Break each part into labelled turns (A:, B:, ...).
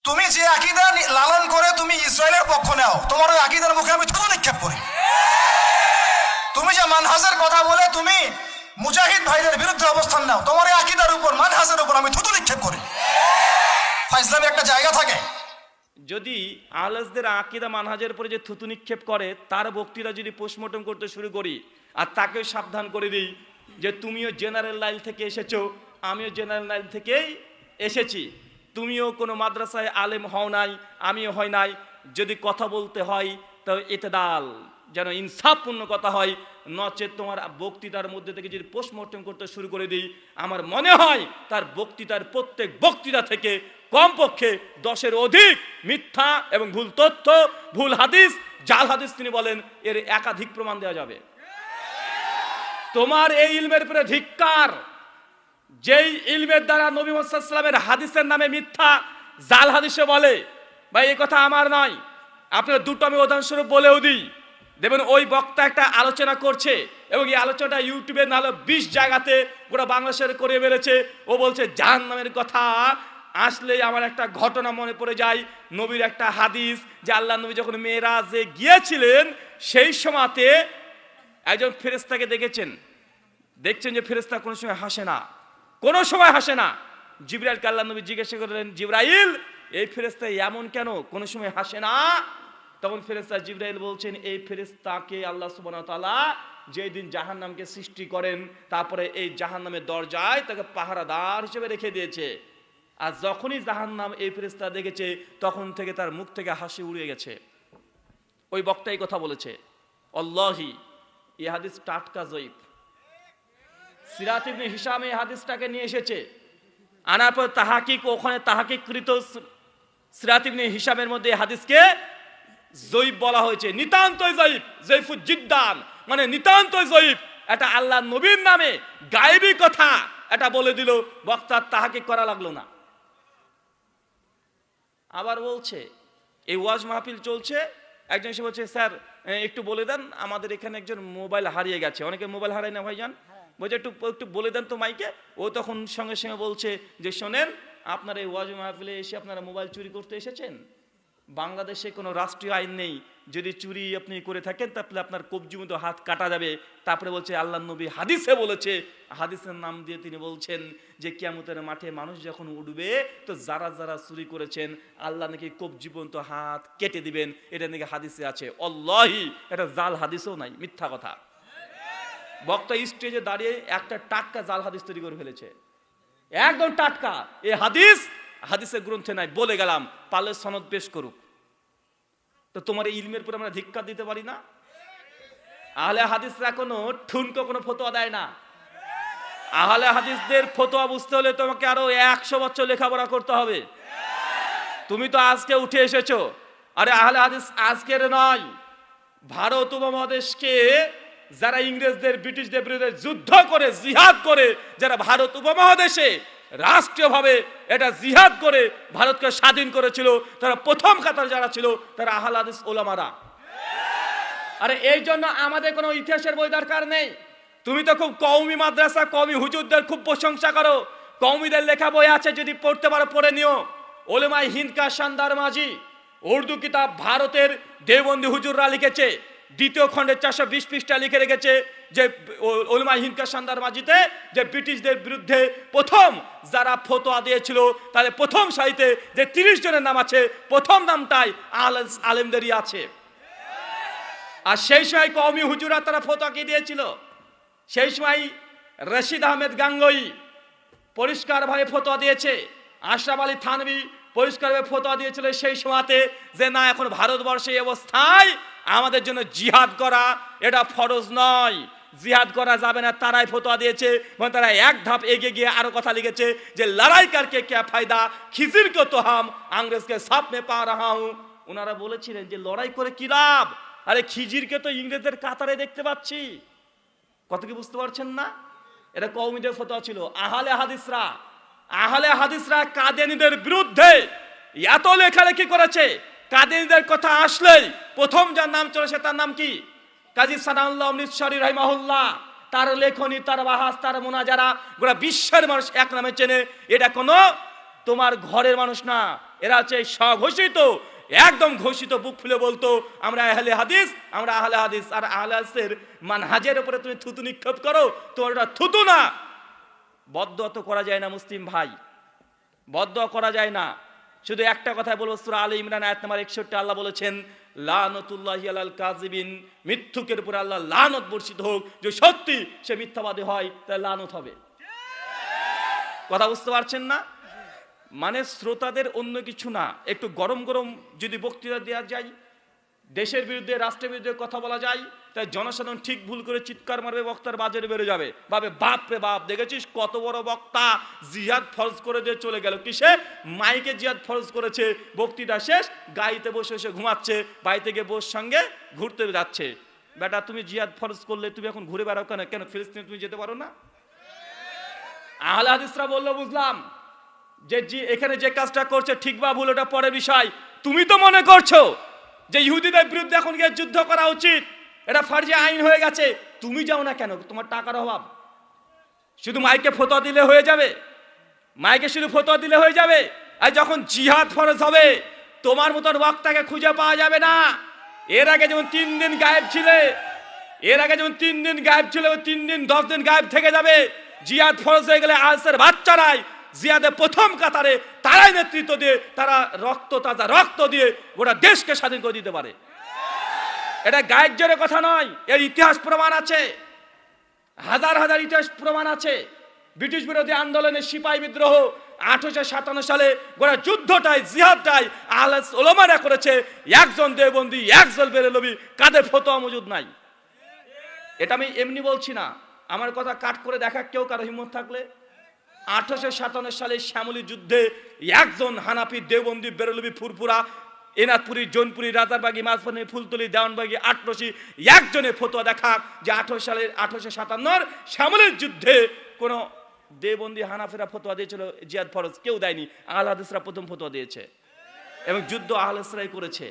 A: তুমি যে আকীদা লালন করে তুমি ইসরায়েলের পক্ষ নাও, তোমার ওই আকীদার মুখে আমি থুতু নিক্ষেপ করি। তুমি যে মানহাজের কথা বলে তুমি মুজাহিদ ভাইদের বিরুদ্ধে অবস্থান নাও, তোমার এই আকীদার উপর মানহাজের উপর আমি থুতু নিক্ষেপ করি। ফাইজলামের একটা জায়গা থাকে।
B: যদি আহলাসদের আকীদা মানহাজের উপরে যে থুতু নিক্ষেপ করে তার বক্তৃতা যদি পোস্টমর্টম করতে শুরু করি আর তাকেও সাবধান করে দিই যে তুমিও জেনারেল লাইন থেকে এসেছো, আমিও জেনারেল লাইন থেকেই এসেছি, তুমিও কোনো মাদ্রাসায় আলেম হও নাই, আমিও হয় নাই, যদি কথা বলতে হয় তো ইতদাল যেন ইনসাফপূর্ণ কথা হয়, নচেত তোমার বক্তৃতার মধ্যে থেকে যদি পোস্টমর্টম করতে শুরু করে দিই, আমার মনে হয় তার বক্তৃতার প্রত্যেক বক্তৃতা থেকে কমপক্ষে 10-এর অধিক মিথ্যা এবং ভুল তথ্য, ভুল হাদিস, জাল হাদিস তিনি বলেন, এর একাধিক প্রমাণ দেওয়া যাবে। তোমার এই ইলমের উপরে ধিক্কার, যেই ইলমের দ্বারা নবী মুহাম্মদ সাল্লাল্লাহু আলাইহি ওয়াসাল্লামের হাদিসের নামে মিথ্যা জাল হাদিসে বলে, ভাই এই কথা আমার নয়, আপনার দুটো আমি উদাহরণস্বরূপ বলেও দিই। দেখবেন ওই বক্তা একটা আলোচনা করছে এবং এই আলোচনাটা ইউটিউবে নাহলে 20 জায়গাতে পুরো বাংলাদেশের করে বেড়েছে। ও বলছে জাহান্নামের কথা আসলেই আমার একটা ঘটনা মনে পড়ে যায়, নবীর একটা হাদিস যে আল্লাহ নবী যখন মেরাজে গিয়েছিলেন সেই সময়তে একজন ফেরেশতাকে দেখছেন যে ফেরেশতা কোনো সময় হাসে না, কোনো সময় হাসে না। জিবরাইলকে আল্লাহ নবী জিজ্ঞাসা করলেন, জিবরাইল এই ফেরেশতা এমন কেন, কোনো সময় হাসে না? তখন ফেরেশতা জিবরাইল বলছেন, এই ফেরেশতাকে আল্লাহ সুবহানাহু ওয়া তাআলা যেই দিন জাহান্নামকে সৃষ্টি করেন তারপরে এই জাহান্নামের দরজায় তাকে পাহারাদার হিসেবে রেখে দিয়েছে। আর যখনই জাহান্নাম এই ফেরেশতা দেখেছে তখন থেকে তার মুখ থেকে হাসি উড়ে গেছে। ওই বক্তা এই কথা বলেছে। আল্লাহি এই হাদিস টাটকা জয়ীফ। সিরাত ইবনে হিশাম এই হাদিসটাকে নিয়ে এসেছে, আনার পর তাহাকিক, ওখানে তাহাকিককৃত সিরাত ইবনে হিশামের মধ্যে এই হাদিসকে জয়ীফ বলা হয়েছে। নিতান্তই জয়ীফ, জয়ীফুজ জিদ্দান, মানে নিতান্তই জয়ীফ। এটা আল্লাহ নবীর নামে গায়েবী কথা এটা বলে দিল, বক্তার তাহাকিক করা লাগলো না। আবার বলছে এই ওয়াজ মাহফিল চলছে, একজন এসে বলছে, স্যার একটু বলে দেন আমাদের এখানে একজন মোবাইল হারিয়ে গেছে। অনেকে মোবাইল হারায় না ভাইজান, বলছে একটু বলে দেন তো মাইকে। ও তখন সঙ্গে সঙ্গে বলছে যে শোনেন, আপনারা এই ওয়াজ মাহফিলে এসে আপনারা মোবাইল চুরি করতে এসেছেন, বাংলাদেশে কোনো রাষ্ট্রীয় আইন নেই, যদি চুরি আপনি করে থাকেন তাহলে আপনার কবজি মতো হাত কাটা যাবে। তারপরে বলছে আল্লাহ নবী হাদিসে বলেছে, হাদিসের নাম দিয়ে তিনি বলছেন যে কিয়ামতের মাঠে মানুষ যখন উঠবে তো যারা যারা চুরি করেছেন আল্লাহ নাকি কবজি পর্যন্ত হাত কেটে দিবেন, এটা নাকি হাদিসে আছে। আল্লাহি এটা জাল হাদিসও নাই, মিথ্যা কথা। বক্তা স্টেজে দাঁড়িয়ে একটা টাটকা জাল হাদিস তৈরি করে ফেলেছে, একদম টাটকা। এই হাদিসের গ্রন্থে নাই, বলে গেলাম, পালে সনদ পেশ করুক। তো তোমার এই ইলমের পর আমরা ধিক্কার দিতে পারি না? আহলে হাদিসরা কোনো ঠুনকো কোনো ফতোয়া দেয় না। আহলে হাদিসদের ফতোয়া বুঝতে হলে তোমাকে আরো 100 বছর লেখাপড়া করতে হবে। তুমি তো আজকে উঠে এসেছো, আরে আহলে হাদিস আজকের নয়, ভারত উপমহাদেশকে যারা ইংরেজদের ব্রিটিশদের বিরুদ্ধে যুদ্ধ করে জিহাদ করে, যারা ভারত উপমহাদেশে রাষ্ট্রীয়ভাবে এটা জিহাদ করে ভারতকে স্বাধীন করেছিল, তারা প্রথম কাতার যারা ছিল তারা আহলে হাদিস ওলামারা। আরে এই জন্য আমাদের কোনো ইতিহাসের বই দরকার নেই। তুমি তো খুব কওমি মাদ্রাসা, কওমি হুজুরদের খুব প্রশংসা করো, কওমিদের লেখা বই আছে, যদি পড়তে পারো পড়ে নিও। ওলেমাই হিন্দ কা শানদার মাঝি উর্দু কিতাব ভারতের দেওবন্দি হুজুররা লিখেছে, দ্বিতীয় খণ্ডে 420 পৃষ্ঠা লিখে রেখেছে যে ওলেমাই হিন্দ কা শানদার মাঝিতে যে ব্রিটিশদের বিরুদ্ধে প্রথম যারা ফতোয়া দিয়েছিল তাহলে প্রথম সারিতে যে 30 জনের নাম আছে, প্রথম নামটাই আলেমদেরই আছে। আর সেই সময় কওমি হুজুরা তারা ফতোয়া কি দিয়েছিল, সেই সময় রশিদ আহমেদ গাঙ্গুই পরিষ্কারভাবে ফতোয়া দিয়েছে, আশরাফ আলী থানভী পরিষ্কারভাবে ফতোয়া দিয়েছিল সেই সময়তে যে না, এখন ভারতবর্ষে এই অবস্থায় আমাদের জন্য জিহাদ করা এটা ফরজ নয়, জিহাদ করা যাবে না। তারাই ফতোয়া দিয়েছে এবং তারা এক ধাপ এগিয়ে গিয়ে আরো কথা লিখেছে যে লড়াই করকে क्या फायदा, খিজির को तो हम अंग्रेज के साथ में पा रहा हूं। ওনারা বলেছিলেন যে লড়াই করে কি লাভ, আরে খিজিরকে তো ইংরেজদের কাতারে দেখতে পাচ্ছি। কত কি বুঝতে পারছেন না? এটা কওমিদের ফতোয়া ছিল। আহলে হাদিসরা কাদিয়ানীদের বিরুদ্ধে এত লেখালেখি করেছে, কাদিয়ানীদের কথা আসলেই প্রথম যার নাম চলেছে তার নাম কি? কাজী সানাউল্লাহ অমৃতসরী রাহিমাহুল্লাহ। তার লেখনী, তার বাহাস, তার মুনাজারা গোটা বিশ্বের মানুষ এক নামে চেনে। এটা কোনো তোমার ঘরের মানুষ না, এরা হচ্ছে স্বঘোষিত, একদম ঘোষিত, বুক খুলে বলতো আমরা আহলে হাদিস, আমরা আহলে হাদিস। আর আহলে হাদিসের মানহাজের উপরে তুমি থুতু নিক্ষেপ করো, তোমার ওটা থুতু না। বদদোয়া তো করা যায় না মুসলিম ভাই, বদদোয়া করা যায় না। শুধু একটা কথা বলবো, সূরা আলে ইমরান আয়াত নাম্বার 61 আল্লাহ বলেছেন লানাতুল্লাহি আলাল কাযিবিন, মিথ্যুকের উপরে আল্লাহ লানত বর্ষিত হোক। যে সত্যি সে মিথ্যাবাদী হয় তাহলে লানত হবে। কথা বুঝতে পারছেন না? মানে শ্রোতাদের অন্য কিছু না, একটু গরম গরম যদি বক্তৃতা দেওয়া যায়, দেশের বিরুদ্ধে রাষ্ট্রের বিরুদ্ধে কথা বলা যায়, তাই জনসাধারণ ঠিক ভুল করে চিৎকার মারবে, বক্তার বাজারে বেড়ে যাবে, ভাবে বাপ রে বাপ, দেখেছিস কত বড় বক্তা জিহাদ ফরজ করে দিয়ে চলে গেল। কিসে? মাইকে জিহাদ ফরজ করেছে, বক্তৃতা শেষ, গাড়িতে বসে বসে ঘুমাচ্ছে, বাড়িতে গিয়ে বউর সঙ্গে ঘুরতে যাচ্ছে। বেটা তুমি জিহাদ ফরজ করলে তুমি এখন ঘুরে বেড়াও কেন? কেন ফিলিস্তিনে তুমি যেতে পারো না? আহলে হাদিসরা বললো বুঝলাম যে এখানে যে কাজটা করছে ঠিক বা ভুল ওটা পরের বিষয়। তুমি তো মনে করছো যে ইহুদিদের বিরুদ্ধে এখন গিয়ে যুদ্ধ করা উচিত, এটা ফার্জি আইন হয়ে গেছে। তুমি যাও না কেন? তোমার টাকার অভাব? শুধু মাইকে ফতোয়া দিলে হয়ে যাবে? মাইকে শুধু ফতোয়া দিলে হয়ে যাবে? আর যখন জিহাদ ফরজ হবে তোমার মতন বক্তাকে খুঁজে পাওয়া যাবে না। এর আগে যেমন 3 দিন গায়েব ছিলে, এর আগে যেমন 3 দিন গায়েব ছিল, 3 দিন 10 দিন গায়েব থেকে যাবে। জিহাদ ফরজ হয়ে গেলে আজকের বাচ্চারাই জিহাদে প্রথম কাতারে, তারাই নেতৃত্ব দিয়ে, তারা রক্ত, তাজা রক্ত দিয়ে গোটা দেশকে স্বাধীন করে দিতে পারে। এটা গায়ের জোরে কথা নয়, এর ইতিহাস প্রমাণ আছে, হাজার হাজার ইতিহাস প্রমাণ আছে। ব্রিটিশ বিরোধী আন্দোলনের সিপাহী বিদ্রোহ 1857 সালে গোটা যুদ্ধটাই, জিহাদটাই আহলে উলামারা করেছে। একজন দেওবন্দি, একজন বেরেলভী, কাদের ফতোয়া মজুদ নাই। এটা আমি এমনি বলছি না, আমার কথা কাট করে দেখা কেউ কারো হিম্মত থাকলে। 1857 সালে শ্যামলী যুদ্ধে একজন হানাফি, দেওবন্দি, বেরেলভী, ফুরফুরা, এনাদপুরি, জৌনপুরি, রাজারবাগী, মাঝখানে ফুলতলি, দেওয়ানবাগী, আটরশি, একজনে ফতোয়া দেখা যে 1857 শ্যামলীর যুদ্ধে কোন দেওবন্দি হানাফিরা ফতোয়া দিয়েছিল জিহাদ ফরজ, কেউ দেয়নি। আহলে হাদিসরা প্রথম ফতোয়া দিয়েছে এবং যুদ্ধ আহলে হাদিসরাই করেছে।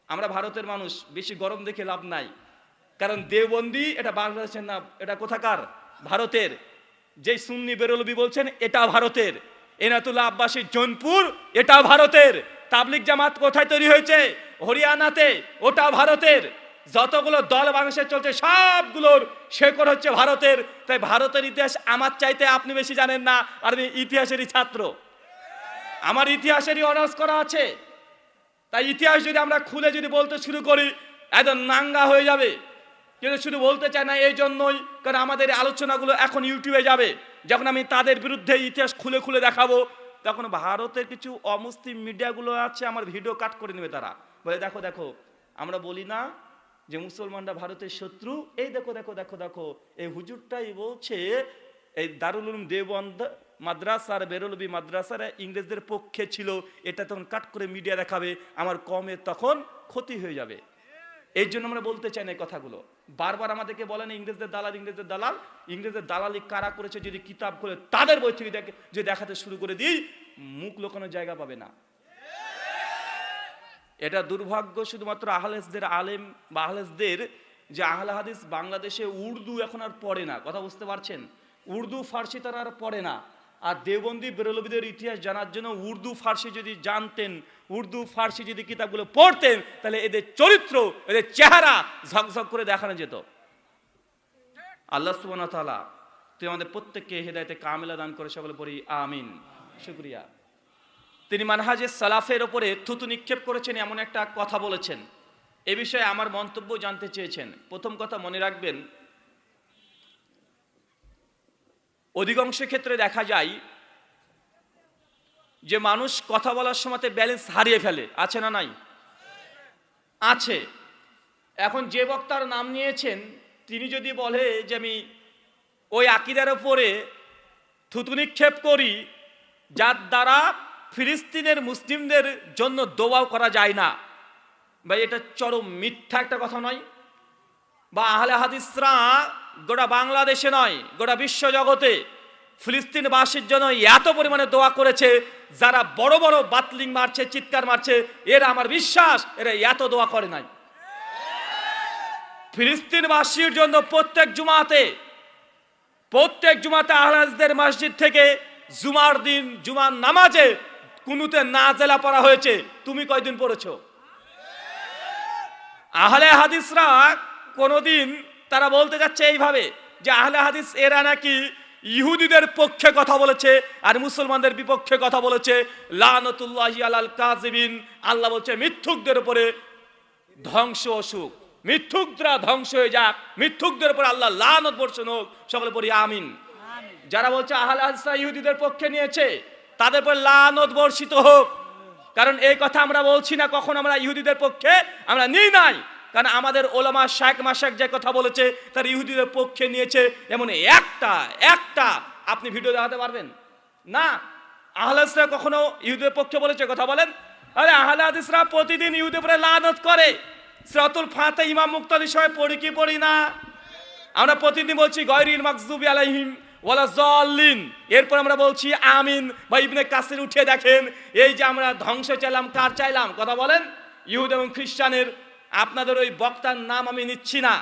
B: আমরা ভারতের মানুষ, বেশি গরম দেখে লাভ নাই, কারণ দেওবন্দি এটা বাংলাদেশের না, এটা কোথাকার? ভারতের। যে সুন্নি বেরলভী বলছেন এটা ভারতের। এনাতুল্লাহ আব্বাসী জৌনপুর এটা ভারতের। তাবলিগ জামাত কোথায় তৈরি হয়েছে? হরিয়ানাতে, ওটা ভারতের। যতগুলো দল বাংলাদেশে চলছে সবগুলোর শেকড় হচ্ছে ভারতের। তাই ভারতের ইতিহাস আমার চাইতে আপনি বেশি জানেন না, আর আমি ইতিহাসেরই ছাত্র, আমার ইতিহাসেরই অনার্স করা আছে। তাই ইতিহাস যদি আমরা খুলে যদি বলতে শুরু করি একদম নাঙ্গা হয়ে যাবে। কিন্তু শুধু বলতে চাই না এই জন্যই, কারণ আমাদের আলোচনাগুলো এখন ইউটিউবে যাবে। যখন আমি তাদের বিরুদ্ধে ইতিহাস খুলে খুলে দেখাবো, তখন ভারতের কিছু অমুসলিম মিডিয়াগুলো আছে, আমার ভিডিও কাট করে নেবে। তারা বলে দেখো দেখো, আমরা বলি না যে মুসলমানরা ভারতের শত্রু, এই দেখো দেখো দেখো দেখো, এই হুজুরটাই বলছে এই দারুল উলুম দেওবন্দ মাদ্রাসার, বেরলভী মাদ্রাসার ইংরেজদের পক্ষে ছিল। এটা তখন কাট করে মিডিয়া দেখাবে, আমার কমের তখন ক্ষতি হয়ে যাবে। এই জন্য আমরা বলতে চাই না এই কথাগুলো। বারবার আমাদেরকে বলেন ইংরেজদের দালাল, ইংরেজদের দালাল। ইংরেজদের দালালি কারা করেছে যদি কিতাব খুলে তাদের বই থেকে যদি দেখাতে শুরু করে দিই, মুখ লোকানোর জায়গা পাবে না। এটা দুর্ভাগ্য শুধুমাত্র আহলেসদের আলেম বা আহলেসদের, যে আহলে হাদিস বাংলাদেশে উর্দু এখন আর পড়ে না। কথা বুঝতে পারছেন? উর্দু ফার্সি তারা আর পড়ে না। আর দেওবন্দি বেরলভীদের ইতিহাস জানার জন্য উর্দু ফার্সি যদি জানতেন, উর্দু ফার্সি যদি কিতাবগুলো পড়তেন, তাহলে এদের চরিত্র, এদের চেহারা ঝকঝক করে দেখানো যেত। আল্লাহ সুবহানাহু ওয়া তাআলা তুই আমাদের প্রত্যেককে হেদায়েতে কামিলা দান করে, সকলে পড়ি আমিন। শুকরিয়া। তিনি মানহাজে সালাফের ওপরে থুতু নিক্ষেপ করেছেন, এমন একটা কথা বলেছেন। এ বিষয়ে আমার মন্তব্য জানতে চেয়েছেন। প্রথম কথা মনে রাখবেন, অধিকাংশ ক্ষেত্রে দেখা যায় যে মানুষ কথা বলার সময় ব্যালেন্স হারিয়ে ফেলে। আছে না নাই? আছে। এখন যে বক্তার নাম নিয়েছেন তিনি যদি বলে যে আমি ওই আকীদার উপরে থুতু নিক্ষেপ করি যার দ্বারা ফিলিস্তিনের মুসলিমদের জন্য দোয়াও করা যায় না, ভাই এটা চরম মিথ্যা একটা কথা নয়? বা আহলে হাদিসরা গোটা বাংলাদেশে নয়, গোটা বিশ্ব জগতে ফিলিস্তিনবাসীর জন্য এত পরিমাণে দোয়া করেছে, যারা বড় বড় বাতলিং মারছে, চিৎকার মারছে, এরা আমার বিশ্বাস এরা এত দোয়া করে নাই। ফিলিস্তিনবাসীর জন্য প্রত্যেক জুমাতে আহলে হাদিসদের মসজিদ থেকে জুমার দিন জুমার নামাজে কুনুতে নাজেলা পড়া হয়েছে, তুমি কয়দিন পড়েছো? আহলে হাদিসরা কোনোদিন তারা বলতে যাচ্ছে এইভাবে যে আহলে হাদিস এরা নাকি ইহুদিদের পক্ষে কথা বলেছে আর মুসলমানদের বিপক্ষে কথা বলেছে, লানাতুল্লাহি আলাল কাযিবিন, আল্লাহ বলছে মিথ্যুকদের উপরে ধ্বংস অসুখ, মিথ্যুকরা ধ্বংস হয়ে যাক, মিথ্যুকদের উপরে আল্লাহ লানত বর্ষণ হোক, সকলে পড়ি আমিন। যারা বলছে আহলে হাদিসরা ইহুদিদের পক্ষে নিয়েছে তাদের উপর লানত বর্ষিত হোক, কারণ এই কথা আমরা বলছি না কখন আমরা ইহুদিদের পক্ষে আমরা নিই নাই, কারণ আমাদের ওলামা শায়েখ মাশায়েখ যে কথা বলেছে তার ইহুদিদের পক্ষে নিয়েছে এমন একটা আপনি ভিডিও দেখাতে পারবেন না? আহলে হাদিসরা কখনো ইহুদিদের পক্ষে বলেছে? কথা বলেন। আরে আহলে হাদিসরা প্রতিদিন ইহুদিদের উপরে লানত করে। সূরাতুল ফাতিহা ইমাম মুক্তাদির সময় পড়ি কি পড়ি না? আমরা প্রতিদিন বলছি গায়রিল মাগযুবি আলাইহিম ওয়ালা যাল্লিন, এরপর আমরা বলছি আমিন। বা ইবনে কাসির উঠিয়ে দেখেন, এই যে আমরা ধ্বংস চাইলাম কার চাইলাম? কথা বলেন। ইহুদ এবং খ্রিস্টানের। আপনাদের ওই বক্তার নাম আমি নিচ্ছি না,